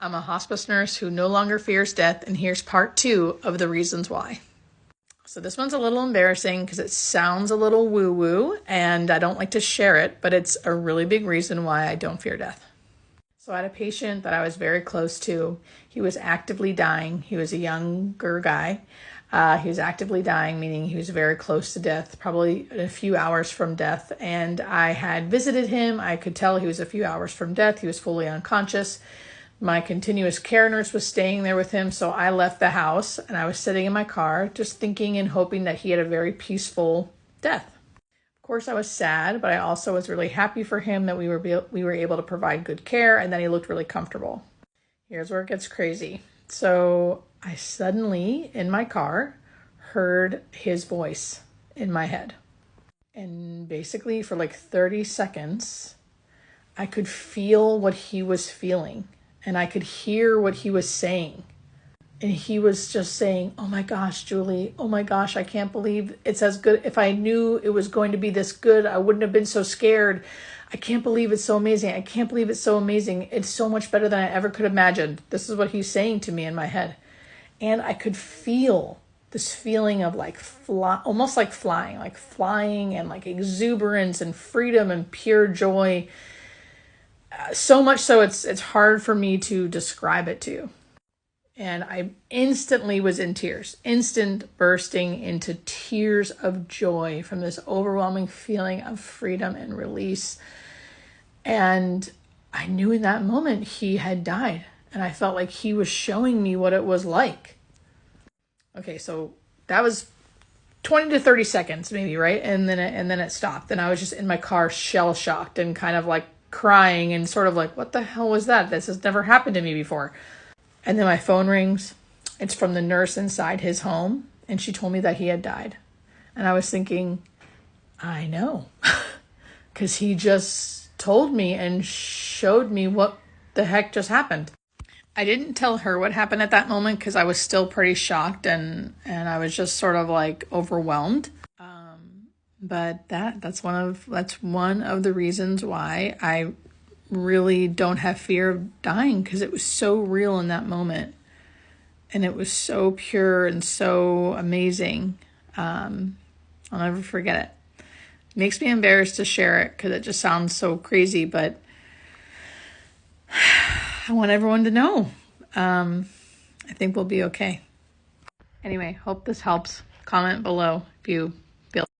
I'm a hospice nurse who no longer fears death, and here's part 2 of the reasons why. So this one's a little embarrassing because it sounds a little woo-woo, and I don't like to share it, but it's a really big reason why I don't fear death. So I had a patient that I was very close to. He was actively dying. He was a younger guy. He was actively dying, meaning he was very close to death, probably a few hours from death. And I had visited him. I could tell he was a few hours from death. He was fully unconscious. My continuous care nurse was staying there with him. So I left the house and I was sitting in my car just thinking and hoping that he had a very peaceful death. Of course, I was sad, but I also was really happy for him that we were able to provide good care and that he looked really comfortable. Here's where it gets crazy. So I suddenly, in my car, heard his voice in my head. And basically for like 30 seconds, I could feel what he was feeling and I could hear what he was saying. And he was just saying, "Oh my gosh, Julie, oh my gosh, I can't believe it's as good. If I knew it was going to be this good, I wouldn't have been so scared. I can't believe it's so amazing. I can't believe it's so amazing. It's so much better than I ever could have imagined." This is what he's saying to me in my head. And I could feel this feeling of like almost like flying and like exuberance and freedom and pure joy. So much so it's hard for me to describe it to you. And I instantly was in tears, bursting into tears of joy from this overwhelming feeling of freedom and release. And I knew in that moment he had died. And I felt like he was showing me what it was like. Okay, so that was 20 to 30 seconds maybe, right? And then it stopped. And I was just in my car shell-shocked and kind of like crying and sort of like, what the hell was that? This has never happened to me before. And then my phone rings. It's from the nurse inside his home. And she told me that he had died. And I was thinking, I know. Because he just told me and showed me what the heck just happened. I didn't tell her what happened at that moment because I was still pretty shocked and I was just sort of like overwhelmed. But that's one of the reasons why I really don't have fear of dying, because it was so real in that moment and it was so pure and so amazing. I'll never forget it. It makes me embarrassed to share it because it just sounds so crazy, but I want everyone to know. I think we'll be okay. Anyway, hope this helps. Comment below if you